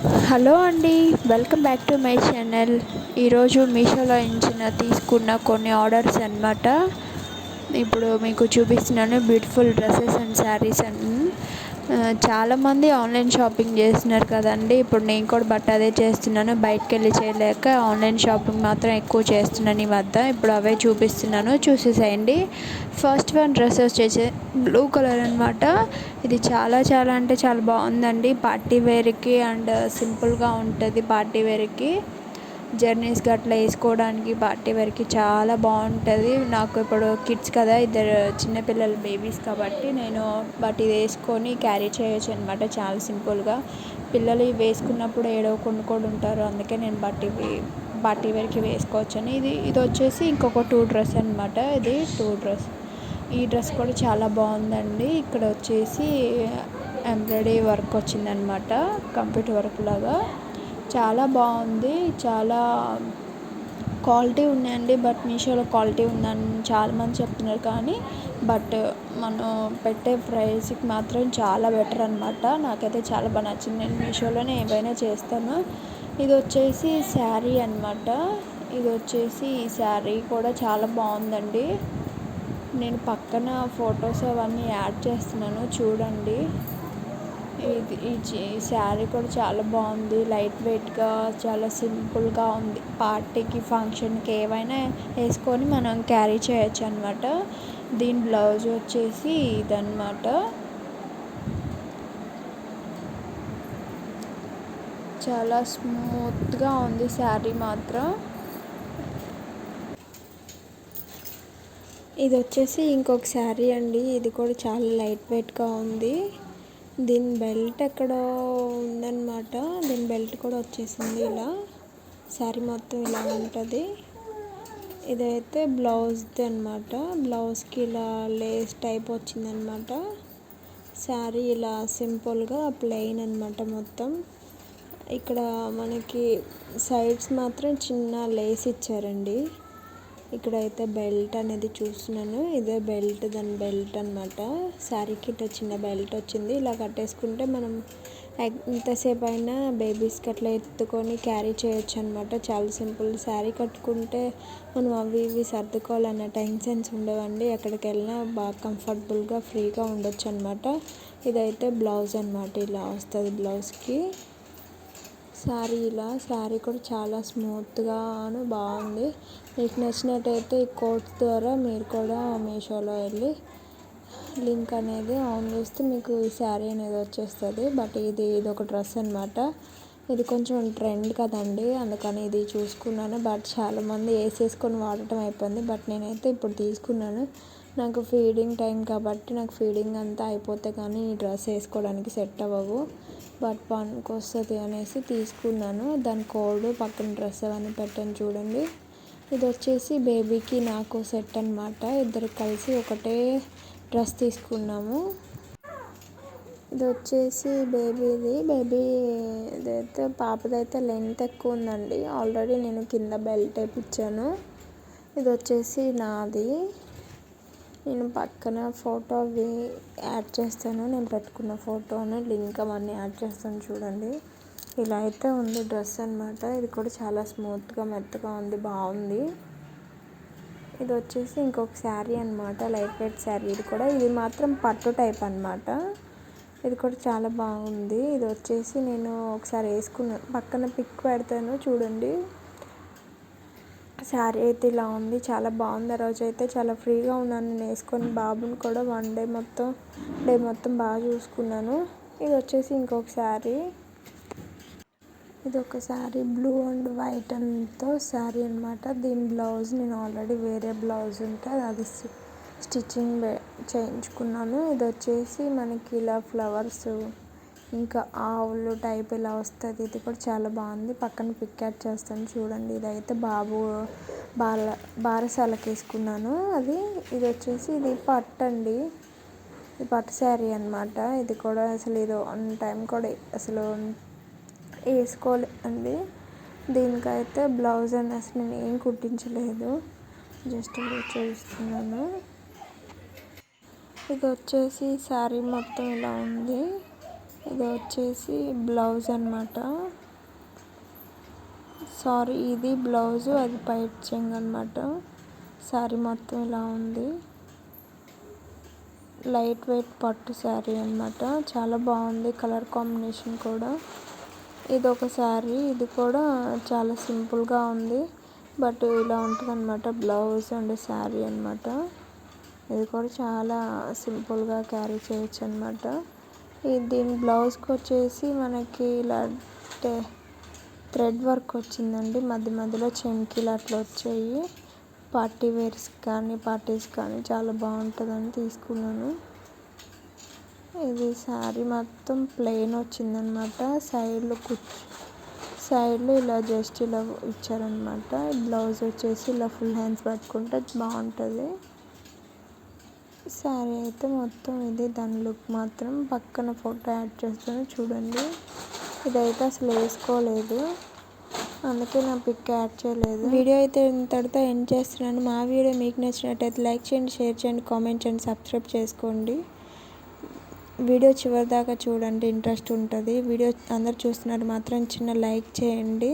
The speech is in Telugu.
హలో అండి, welcome back to my channel. ఈరోజు మీషోలో తీసుకున్న కొన్ని ఆర్డర్స్ అన్నమాట. ఇప్పుడు మీకు చూపిస్తున్నాను beautiful dresses and saris and చాలామంది ఆన్లైన్ షాపింగ్ చేస్తున్నారు కదండి. ఇప్పుడు నేను కూడా అదే చేస్తున్నాను. బయటకు వెళ్ళి చేయలేక ఆన్లైన్ షాపింగ్ మాత్రం ఎక్కువ చేస్తున్నాను ఈ మధ్య. ఇప్పుడు అవే చూపిస్తున్నాను, చూసేసేయండి. ఫస్ట్ వన్ డ్రెస్ వచ్చేసి బ్లూ కలర్ అనమాట. ఇది చాలా చాలా అంటే చాలా బాగుందండి. పార్టీ వేర్కి అండ్ సింపుల్గా ఉంటుంది. పార్టీ వేర్కి జర్నీస్కి అట్లా వేసుకోవడానికి పార్టీ వేర్కి చాలా బాగుంటుంది. నాకు ఇప్పుడు కిడ్స్ కదా, ఇద్దరు చిన్నపిల్లలు బేబీస్ కాబట్టి నేను ఇది వేసుకొని క్యారీ చేయొచ్చు అనమాట. చాలా సింపుల్గా పిల్లలు ఇవి వేసుకున్నప్పుడు ఏడవకుండా కూడా ఉంటారు. అందుకే నేను పార్టీ వేర్కి వేసుకోవచ్చు అని. ఇది వచ్చేసి ఇంకొక డ్రెస్ అనమాట. ఇది డ్రెస్. ఈ డ్రెస్ కూడా చాలా బాగుందండి. ఇక్కడ వచ్చేసి ఎంబ్రాయిడరీ వర్క్ వచ్చిందనమాట, కంప్యూటర్ వర్క్ లాగా. చాలా బాగుంది, చాలా క్వాలిటీ ఉన్నాయండి. మీషోలో క్వాలిటీ ఉందని చాలామంది చెప్తున్నారు, కానీ మనం పెట్టే ప్రైస్కి మాత్రం చాలా బెటర్ అనమాట. నాకైతే చాలా బాగా నచ్చింది. నేను మీషోలోనే ఏవైనా చేస్తాను. ఇది వచ్చేసి శారీ అనమాట. ఇది వచ్చేసి ఈ శారీ కూడా చాలా బాగుందండి. నేను పక్కన ఫొటోస్ అవన్నీ యాడ్ చేస్తున్నాను, చూడండి. ఈ శారీ కూడా చాలా బాగుంది. లైట్ వెయిట్గా చాలా సింపుల్గా ఉంది. పార్టీకి ఫంక్షన్కి ఏవైనా వేసుకొని మనం క్యారీ చేయొచ్చు అనమాట. దీని బ్లౌజ్ వచ్చేసి ఇదన్నమాట. చాలా స్మూత్గా ఉంది శారీ మాత్రం. ఇది వచ్చేసి ఇంకొక శారీ అండి. ఇది కూడా చాలా లైట్ వెయిట్గా ఉంది. దీని బెల్ట్ ఎక్కడో ఉందన్నమాట. దీని బెల్ట్ కూడా వచ్చేసింది. ఇలా శారీ మొత్తం ఇలా ఉంటుంది. ఇదైతే బ్లౌజ్ది అనమాట. బ్లౌజ్కి ఇలా లేస్ టైప్ వచ్చిందనమాట. శారీ ఇలా సింపుల్గా ప్లెయిన్ అనమాట మొత్తం. ఇక్కడ మనకి సైడ్స్ మాత్రం చిన్న లేస్ ఇచ్చారండి. ఇక్కడైతే బెల్ట్ అనేది చూస్తున్నాను. ఇదే బెల్ట్, దాని బెల్ట్ అనమాట. శారీకి ఇట్లా చిన్న బెల్ట్ వచ్చింది. ఇలా కట్టేసుకుంటే మనం ఎంతసేపు అయినా బేబీస్కి అట్లా ఎత్తుకొని క్యారీ చేయొచ్చు అనమాట. చాలా సింపుల్. శారీ కట్టుకుంటే మనం అవి ఇవి సర్దుకోవాలన్న టెన్షన్స్ ఉండవండి. ఎక్కడికి వెళ్ళినా బాగా కంఫర్టబుల్గా ఫ్రీగా ఉండొచ్చు అనమాట. ఇదైతే బ్లౌజ్ అనమాట. ఇలా వస్తుంది బ్లౌజ్కి. శారీ కూడా చాలా స్మూత్గా బాగుంది. మీకు నచ్చినట్టయితే ఈ కోడ్ ద్వారా మీరు కూడా మీషోలో వెళ్ళి లింక్ అనేది ఆన్ చేస్తే మీకు ఈ శారీ అనేది వచ్చేస్తుంది. ఇది ఒక డ్రెస్ అనమాట. ఇది కొంచెం ట్రెండ్ కదండి, అందుకని ఇది చూసుకున్నాను. చాలామంది వేసేసుకొని వాడటం అయిపోయింది. నేనైతే ఇప్పుడు తీసుకున్నాను. నాకు ఫీడింగ్ టైం కాబట్టి నాకు ఫీడింగ్ అంతా అయిపోతే కానీ ఈ డ్రెస్ వేసుకోవడానికి సెట్ అవ్వవు. పనికి వస్తుంది అనేసి తీసుకున్నాను. దాని కోడ్ పక్కన డ్రెస్ అవన్నీ పెట్టాను, చూడండి. ఇది వచ్చేసి బేబీకి నాకు సెట్ అనమాట. ఇద్దరు కలిసి ఒకటే డ్రెస్ తీసుకున్నాము. ఇది వచ్చేసి బేబీ ఇదైతే పాపదైతే లెంత్ ఎక్కువ ఉందండి. ఆల్రెడీ నేను కింద బెల్ట్ వేయించాను. ఇది వచ్చేసి నాది. నేను పక్కన ఫోటో అవి యాడ్ చేస్తాను. నేను పెట్టుకున్న ఫోటోను లింక్ అవన్నీ యాడ్ చేస్తాను, చూడండి. ఇలా అయితే ఉంది డ్రెస్ అనమాట. ఇది కూడా చాలా స్మూత్గా మెత్తగా ఉంది, బాగుంది. ఇది వచ్చేసి ఇంకొక శారీ అనమాట, లైట్ వెయిట్ శారీ. ఇది మాత్రం పట్టు టైప్ అనమాట. ఇది కూడా చాలా బాగుంది. ఇది వచ్చేసి నేను ఒకసారి వేసుకున్నాను, పక్కన పిక్ పెడతాను, చూడండి. శారీ అయితే ఇలా ఉంది, చాలా బాగుంది. ఆ రోజు అయితే చాలా ఫ్రీగా ఉన్నాను నేను వేసుకొని. బాబుని కూడా డే మొత్తం బాగా చూసుకున్నాను. ఇది వచ్చేసి ఇంకొక శారీ. ఇది ఒక శారీ బ్లూ అండ్ వైట్ అంతా శారీ అనమాట. దీని బ్లౌజ్ నేను ఆల్రెడీ వేరే బ్లౌజ్ ఉంటే అది స్టిచ్చింగ్ చేయించుకున్నాను. ఇది వచ్చేసి మనకి ఇలా ఫ్లవర్స్ ఇంకా ఆవులు టైప్ ఇలా వస్తుంది. ఇది కూడా చాలా బాగుంది. పక్కన పిక్ యాడ్ చేస్తాను, చూడండి. ఇదైతే బాబు బారసాలకు వేసుకున్నాను. ఇది వచ్చేసి ఇది పట్టు అండి. ఇది పట్టు శారీ అనమాట. ఇది కూడా అసలు ఇది వన్ టైం కూడా అసలు వేసుకోలేదండి. దీనికైతే బ్లౌజ్ అని అసలు నేను ఏం కుట్టించలేదు, జస్ట్ చూస్తున్నాను. ఇది వచ్చేసి శారీ మొత్తం ఇలా ఉంది. ఇది వచ్చేసి బ్లౌజ్ అన్నమాట. సారీ, ఇది బ్లౌజు, అది పైట్ చెంగు అన్నమాట. శారీ మొత్తం ఇలా ఉంది. లైట్ వెయిట్ పట్టు శారీ అన్నమాట. చాలా బాగుంది కలర్ కాంబినేషన్ కూడా. ఇది ఒక శారీ, ఇది కూడా చాలా సింపుల్గా ఉంది. బట్ ఇలా ఉంటుంది అన్నమాట బ్లౌజ్ అండ్ శారీ అన్నమాట. ఇది కూడా చాలా సింపుల్గా క్యారీ చేయొచ్చు అన్నమాట. దీని బ్లౌజ్కి వచ్చేసి మనకి ఇలా థ్రెడ్ వర్క్ వచ్చిందండి. మధ్య మధ్యలో చెంకీలు అట్లా వచ్చాయి. పార్టీ వేర్స్ కానీ పార్టీస్ కానీ చాలా బాగుంటుందని తీసుకున్నాను. ఇది శారీ మొత్తం ప్లెయిన్ వచ్చిందనమాట. సైడ్లో ఇలా జస్ట్ ఇలా ఇచ్చారనమాట. బ్లౌజ్ వచ్చేసి ఇలా ఫుల్ హ్యాండ్స్ పట్టుకుంటే బాగుంటుంది. శారీ అయితే మొత్తం ఇది. దాని లుక్ మాత్రం పక్కన ఫోటో యాడ్ చేస్తాను చూడండి. ఇదైతే అసలు వేసుకోలేదు, అందుకే నా పిక్ యాడ్ చేయలేదు. వీడియో అయితే ఇంతటితో ఎండ్ చేస్తున్నాను. మా వీడియో మీకు నచ్చినట్టయితే లైక్ చేయండి, షేర్ చేయండి, కామెంట్ చేయండి, సబ్స్క్రైబ్ చేసుకోండి. వీడియో చివరి దాకా చూడండి, ఇంట్రెస్ట్ ఉంటుంది. వీడియో అందరు చూస్తున్నారు మాత్రం చిన్న లైక్ చేయండి.